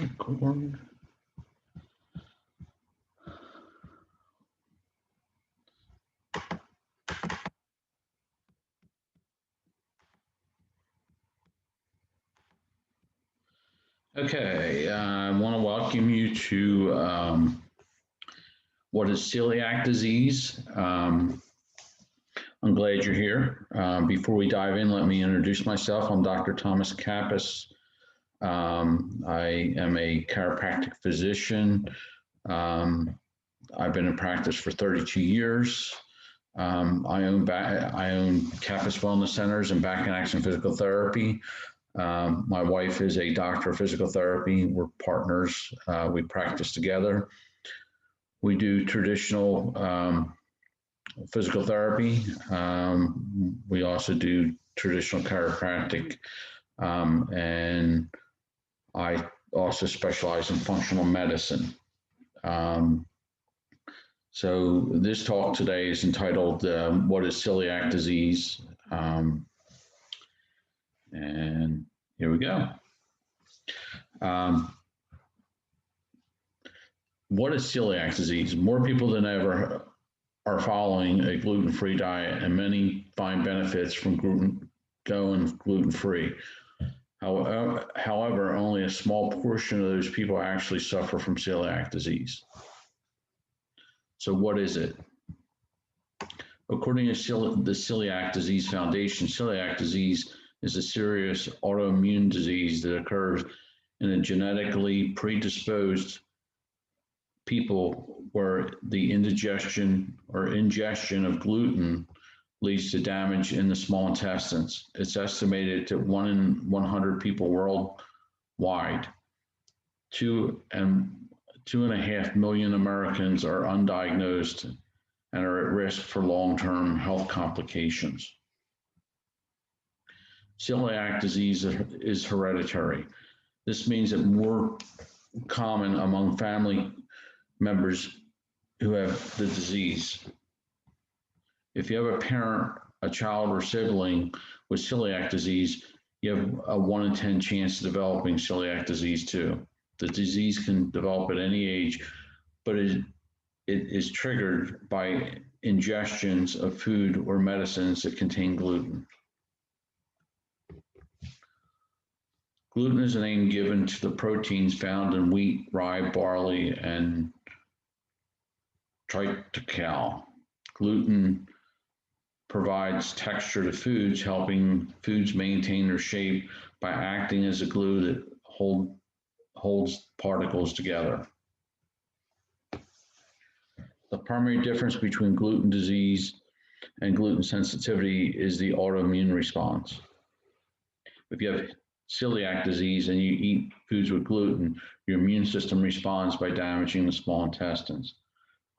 Record. Okay, I want to welcome you to what is celiac disease. I'm glad you're here. Before we dive in, let me introduce myself. I'm Dr. Thomas Kappas. I am a chiropractic physician. I've been in practice for 32 years. I own Kappas Wellness Centers and Back and Action Physical Therapy. My wife is a doctor of physical therapy. We're partners. We practice together. We do traditional physical therapy. We also do traditional chiropractic. And I also specialize in functional medicine. So this talk today is entitled, What is Celiac Disease? And here we go. What is celiac disease? More people than ever are following a gluten-free diet, and many find benefits from going gluten-free. However, only a small portion of those people actually suffer from celiac disease. So what is it? According to the Celiac Disease Foundation, celiac disease is a serious autoimmune disease that occurs in a genetically predisposed people where the indigestion or ingestion of gluten leads to damage in the small intestines. It's estimated that 1 in 100 people worldwide, 2.5 million Americans are undiagnosed and are at risk for long-term health complications. Celiac disease is hereditary. This means that more common among family members who have the disease. If you have a parent, a child, or sibling with celiac disease, you have a 1 in 10 chance of developing celiac disease too. The disease can develop at any age, but it is triggered by ingestions of food or medicines that contain gluten. Gluten is a name given to the proteins found in wheat, rye, barley, and triticale. Gluten provides texture to foods, helping foods maintain their shape by acting as a glue that holds particles together. The primary difference between gluten disease and gluten sensitivity is the autoimmune response. If you have celiac disease and you eat foods with gluten, your immune system responds by damaging the small intestines.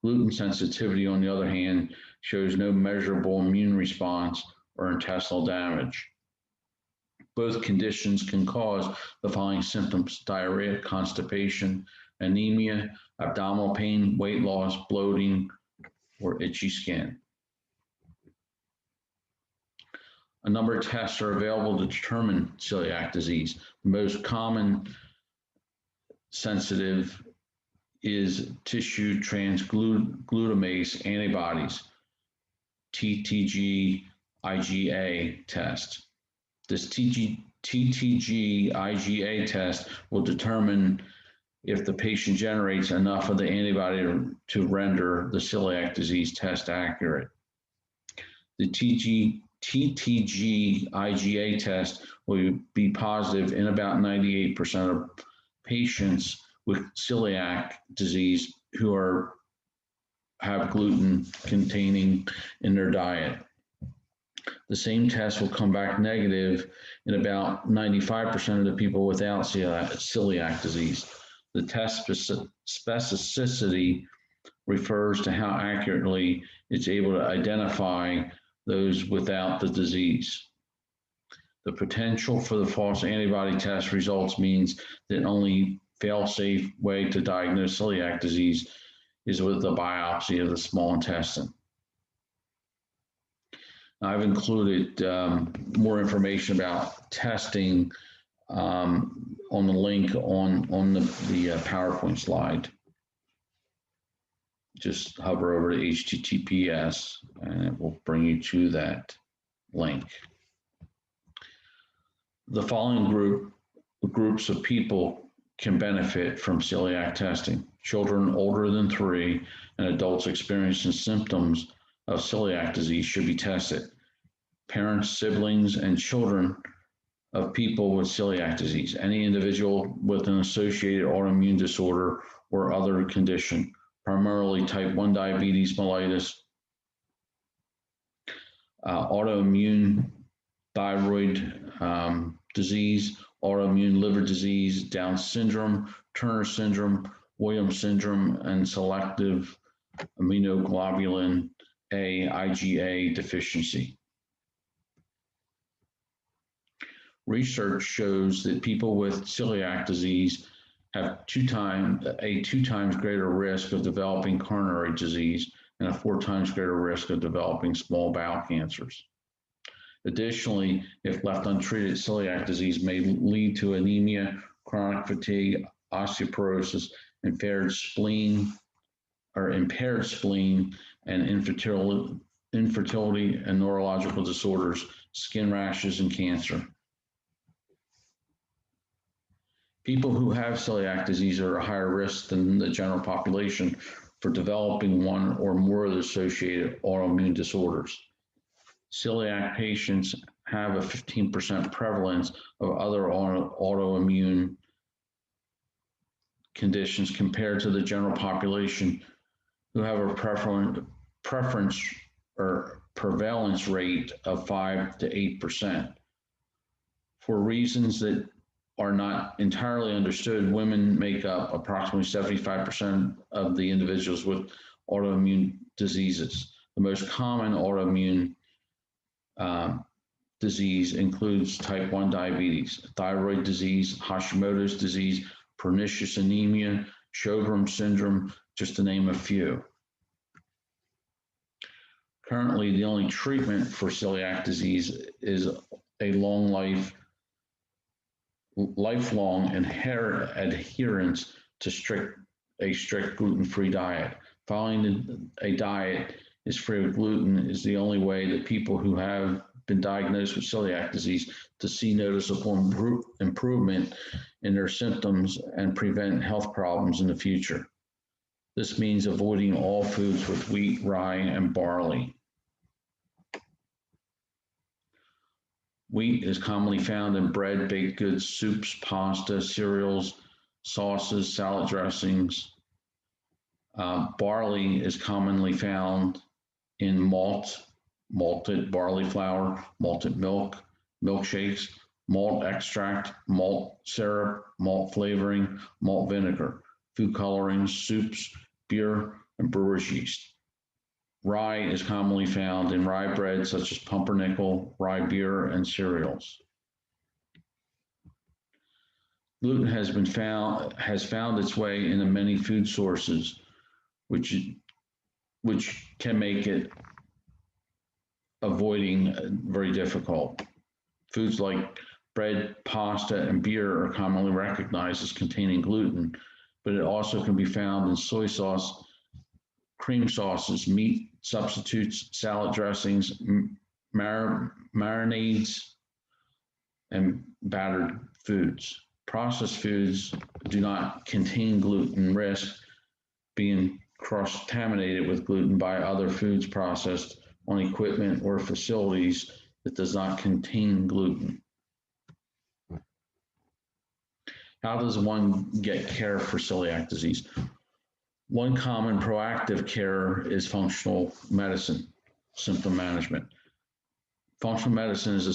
Gluten sensitivity, on the other hand, shows no measurable immune response or intestinal damage. Both conditions can cause the following symptoms: diarrhea, constipation, anemia, abdominal pain, weight loss, bloating, or itchy skin. A number of tests are available to determine celiac disease. The most common sensitive is tissue transglutamase antibodies, TTG IgA test. This TTG IgA test will determine if the patient generates enough of the antibody to render the celiac disease test accurate. The TTG IgA test will be positive in about 98% of patients with celiac disease who have gluten containing in their diet. The same test will come back negative in about 95% of the people without celiac disease. The test specificity refers to how accurately it's able to identify those without the disease. The potential for the false antibody test results means that only fail-safe way to diagnose celiac disease is with a biopsy of the small intestine. I've included more information about testing on the link on the PowerPoint slide. Just hover over to HTTPS and it will bring you to that link. The following groups of people can benefit from celiac testing: children older than 3 and adults experiencing symptoms of celiac disease should be tested. Parents, siblings, and children of people with celiac disease, any individual with an associated autoimmune disorder or other condition, primarily type 1 diabetes mellitus, autoimmune thyroid disease, autoimmune liver disease, Down syndrome, Turner syndrome, Williams syndrome, and selective immunoglobulin A IgA deficiency. Research shows that people with celiac disease have a 2 times greater risk of developing coronary disease and a 4 times greater risk of developing small bowel cancers. Additionally, if left untreated, celiac disease may lead to anemia, chronic fatigue, osteoporosis, impaired spleen, and infertility and neurological disorders, skin rashes, and cancer. People who have celiac disease are at a higher risk than the general population for developing one or more of the associated autoimmune disorders. Celiac patients have a 15% prevalence of other autoimmune conditions compared to the general population, who have a preference or prevalence rate of 5 to 8%. For reasons that are not entirely understood, women make up approximately 75% of the individuals with autoimmune diseases. The most common autoimmune disease includes type 1 diabetes, thyroid disease, Hashimoto's disease, pernicious anemia, Sjogren's syndrome, just to name a few. Currently, the only treatment for celiac disease is a lifelong adherence to a strict gluten-free diet. Following a diet is free of gluten is the only way that people who have been diagnosed with celiac disease to see noticeable improvement in their symptoms and prevent health problems in the future. This means avoiding all foods with wheat, rye, and barley. Wheat is commonly found in bread, baked goods, soups, pasta, cereals, sauces, salad dressings. Barley is commonly found in malted barley flour, malted milk, milkshakes, malt extract, malt syrup, malt flavoring, malt vinegar, food colorings, soups, beer, and brewer's yeast. Rye is commonly found in rye bread such as pumpernickel, rye beer, and cereals. Gluten has found its way into many food sources, which can make it avoiding very difficult. Foods like bread, pasta, and beer are commonly recognized as containing gluten, but it also can be found in soy sauce, cream sauces, meat substitutes, salad dressings, marinades, and battered foods. Processed foods do not contain gluten, risk being cross-contaminated with gluten by other foods processed on equipment or facilities that does not contain gluten. How does one get care for celiac disease? One common proactive care is functional medicine, symptom management. Functional medicine is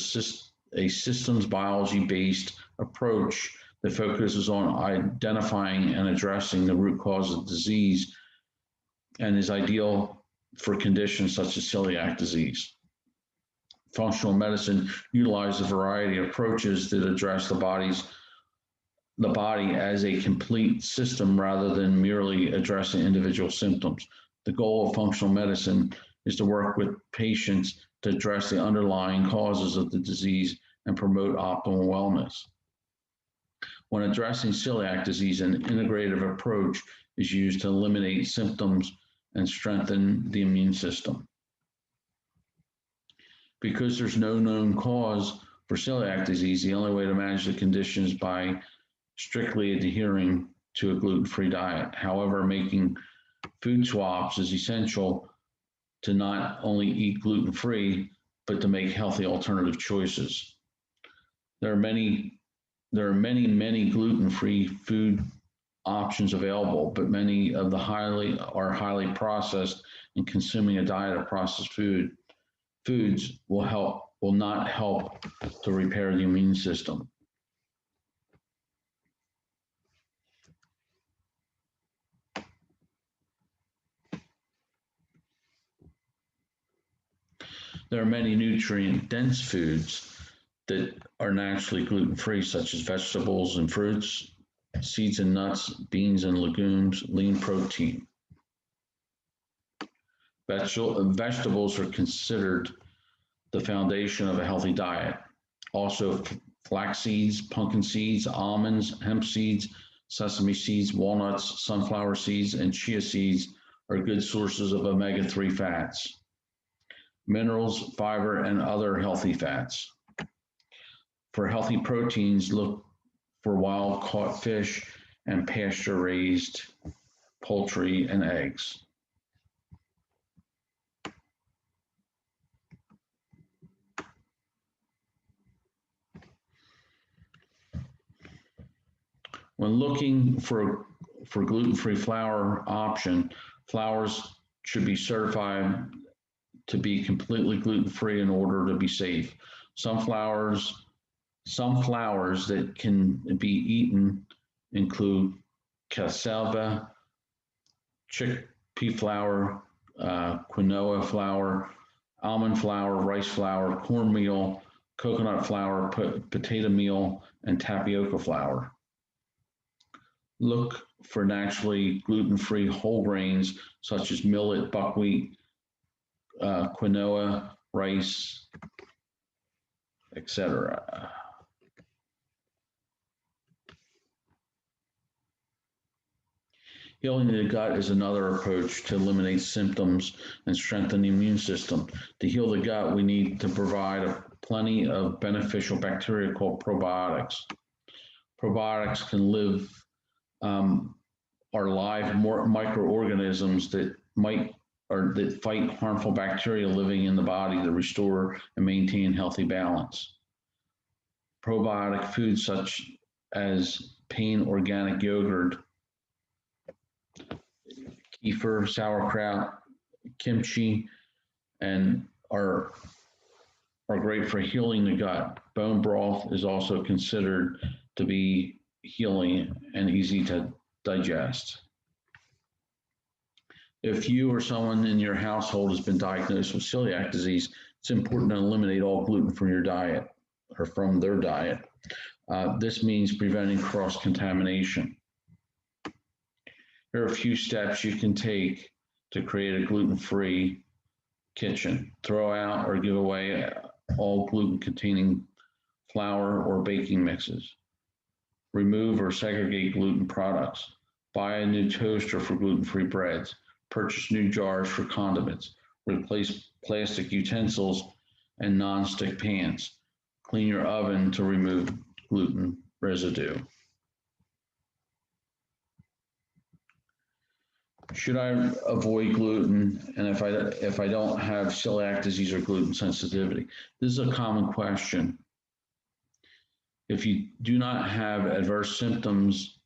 a systems biology-based approach that focuses on identifying and addressing the root cause of disease and is ideal for conditions such as celiac disease. Functional medicine utilizes a variety of approaches that address the body as a complete system rather than merely addressing individual symptoms. The goal of functional medicine is to work with patients to address the underlying causes of the disease and promote optimal wellness. When addressing celiac disease, an integrative approach is used to eliminate symptoms and strengthen the immune system. Because there's no known cause for celiac disease, the only way to manage the condition is by strictly adhering to a gluten-free diet. However, making food swaps is essential to not only eat gluten-free, but to make healthy alternative choices. There are many gluten-free food options available, but many of the highly processed, and consuming a diet of processed foods will not help to repair the immune system. There are many nutrient-dense foods that are naturally gluten-free, such as vegetables and fruits, seeds and nuts, beans and legumes, lean protein. Vegetables are considered the foundation of a healthy diet. Also, flax seeds, pumpkin seeds, almonds, hemp seeds, sesame seeds, walnuts, sunflower seeds, and chia seeds are good sources of omega-3 fats, minerals, fiber, and other healthy fats. For healthy proteins, look for wild-caught fish and pasture-raised poultry and eggs. When looking for gluten-free flour option, flours should be certified to be completely gluten-free in order to be safe. Some flours that can be eaten include cassava, chickpea flour, quinoa flour, almond flour, rice flour, cornmeal, coconut flour, potato meal, and tapioca flour. Look for naturally gluten-free whole grains such as millet, buckwheat, quinoa, rice, etc. Healing the gut is another approach to eliminate symptoms and strengthen the immune system. To heal the gut, we need to provide plenty of beneficial bacteria called probiotics. Probiotics can live are live microorganisms that fight harmful bacteria living in the body to restore and maintain healthy balance. Probiotic foods such as plain organic yogurt, kefir, sauerkraut, kimchi, and are great for healing the gut. Bone broth is also considered to be healing and easy to digest. If you or someone in your household has been diagnosed with celiac disease, it's important to eliminate all gluten from your diet or from their diet. This means preventing cross-contamination. There are a few steps you can take to create a gluten-free kitchen. Throw out or give away all gluten-containing flour or baking mixes. Remove or segregate gluten products. Buy a new toaster for gluten-free breads. Purchase new jars for condiments. Replace plastic utensils and non-stick pans. Clean your oven to remove gluten residue. Should I avoid gluten? And if I don't have celiac disease or gluten sensitivity? This is a common question. If you do not have adverse symptoms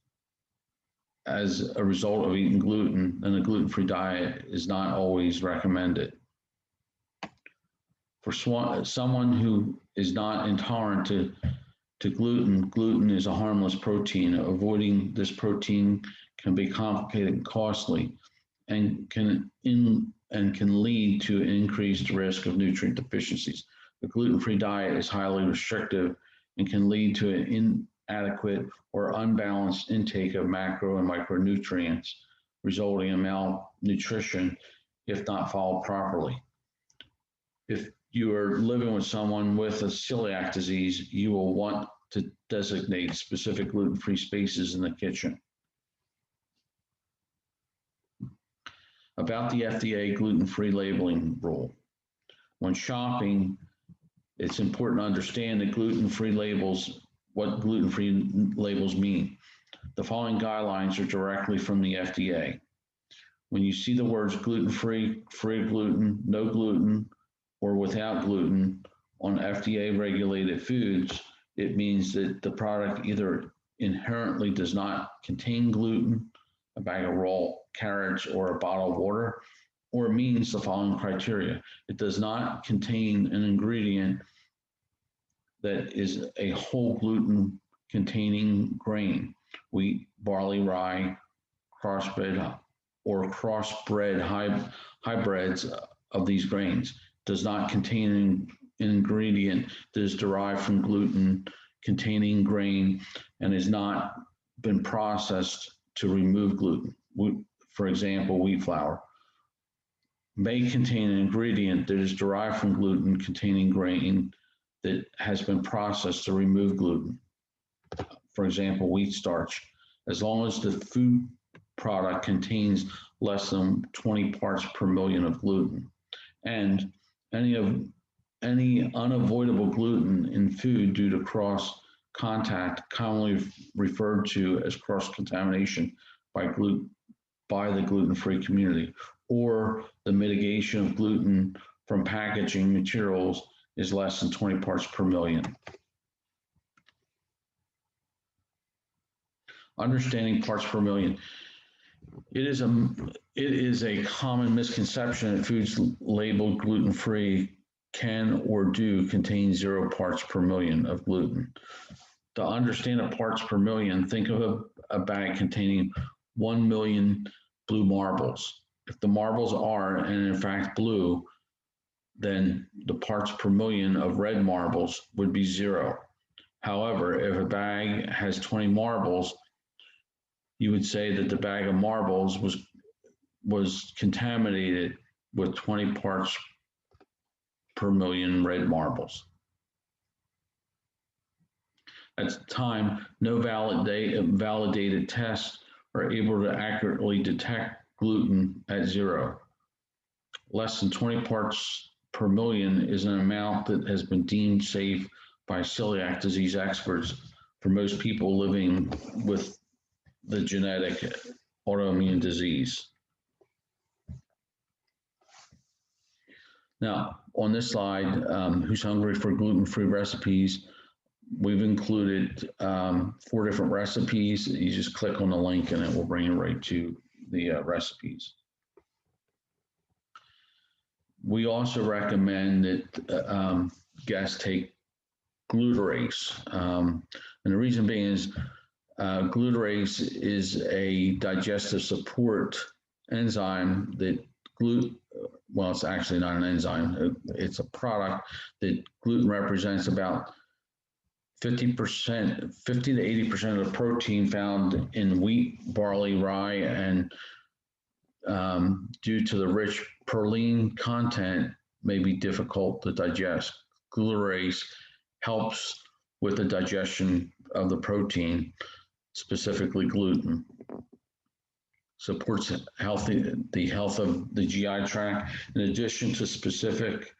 as a result of eating gluten, then a gluten-free diet is not always recommended. For someone who is not intolerant to gluten, gluten is a harmless protein. Avoiding this protein can be complicated and costly, and can lead to an increased risk of nutrient deficiencies. A gluten-free diet is highly restrictive and can lead to an inadequate or unbalanced intake of macro and micronutrients, resulting in malnutrition if not followed properly. If you are living with someone with a celiac disease, you will want to designate specific gluten-free spaces in the kitchen. About the FDA gluten-free labeling rule. When shopping, it's important to understand that gluten-free labels, what gluten-free labels mean. The following guidelines are directly from the FDA. When you see the words gluten-free, free of gluten, no gluten, or without gluten on FDA-regulated foods, it means that the product either inherently does not contain gluten, a bag of raw carrots or a bottle of water, or means the following criteria. It does not contain an ingredient that is a whole gluten containing grain, wheat, barley, rye, crossbred hybrids of these grains. Does not contain an ingredient that is derived from gluten containing grain and has not been processed to remove gluten. For example, wheat flour may contain an ingredient that is derived from gluten containing grain that has been processed to remove gluten. For example, wheat starch. As long as the food product contains less than 20 parts per million of gluten, and any unavoidable gluten in food due to cross contact, commonly referred to as cross-contamination by the gluten-free community, or the mitigation of gluten from packaging materials is less than 20 parts per million. Understanding parts per million. It is a common misconception that foods labeled gluten-free can or do contain 0 parts per million of gluten. To understand a parts per million, think of a bag containing 1 million blue marbles. If the marbles are, and in fact, blue, then the parts per million of red marbles would be 0. However, if a bag has 20 marbles, you would say that the bag of marbles was contaminated with 20 parts per million red marbles. At the time, no validated tests are able to accurately detect gluten at 0. Less than 20 parts per million is an amount that has been deemed safe by celiac disease experts for most people living with the genetic autoimmune disease. Now, on this slide, who's hungry for gluten-free recipes? We've included 4 different recipes. You just click on the link and it will bring you right to the recipes. We also recommend that guests take glutarase. And the reason being is glutarase is a digestive support enzyme that well, it's actually not an enzyme. It's a product that gluten represents about 50 to 80% of the protein found in wheat, barley, rye, and due to the rich proline content, may be difficult to digest. Glutarase helps with the digestion of the protein, specifically gluten. Supports the health of the GI tract, in addition to specific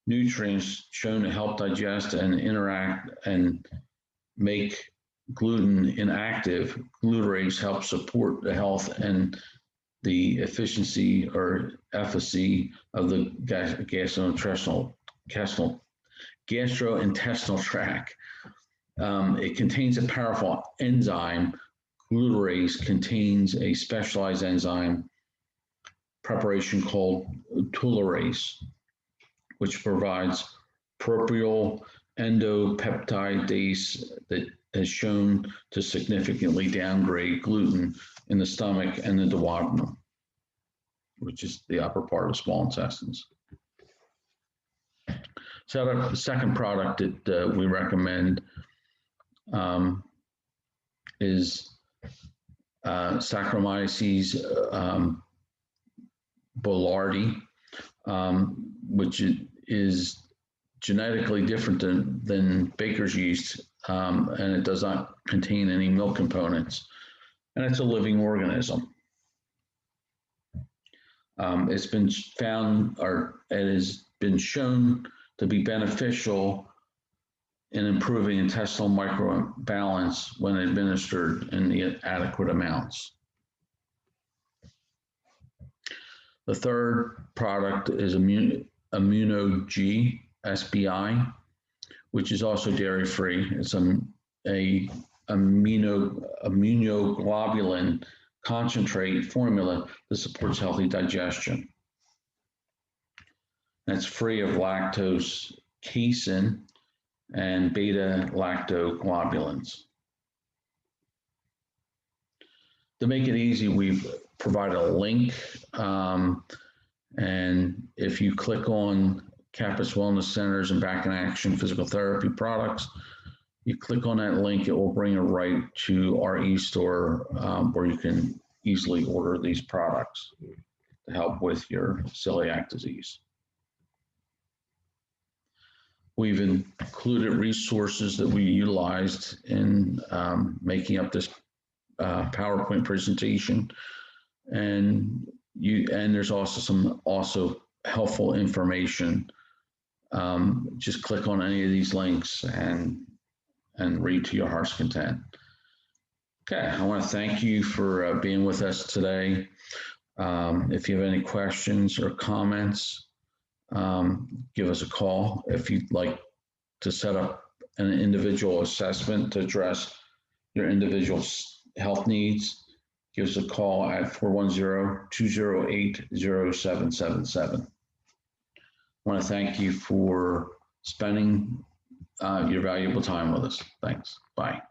nutrients shown to help digest and interact and make gluten inactive. Glutarase helps support the health and the efficiency or efficacy of the gastrointestinal tract. It contains a powerful enzyme. Glutarase contains a specialized enzyme preparation called telomerase, which provides propyl endopeptidase that has shown to significantly downgrade gluten in the stomach and the duodenum, which is the upper part of the small intestines. So the second product that we recommend is Saccharomyces boulardii, which is genetically different than baker's yeast. and it does not contain any milk components, and it's a living organism. It's been found, or it has been shown to be beneficial in improving intestinal microbalance when administered in the adequate amounts. The third product is Immuno-G, SBI, which is also dairy-free. It's a immunoglobulin concentrate formula that supports healthy digestion. That's free of lactose, casein, and beta-lactoglobulins. To make it easy, we've provided a link, and if you click on Campus Wellness Centers and Back in Action Physical Therapy products, you click on that link, it will bring you right to our e-store where you can easily order these products to help with your celiac disease. We've included resources that we utilized in making up this PowerPoint presentation, and there's also some helpful information. Just click on any of these links and read to your heart's content. Okay, I want to thank you for being with us today. If you have any questions or comments, give us a call. If you'd like to set up an individual assessment to address your individual health needs, give us a call at 410-208-0777. I want to thank you for spending your valuable time with us. Thanks. Bye.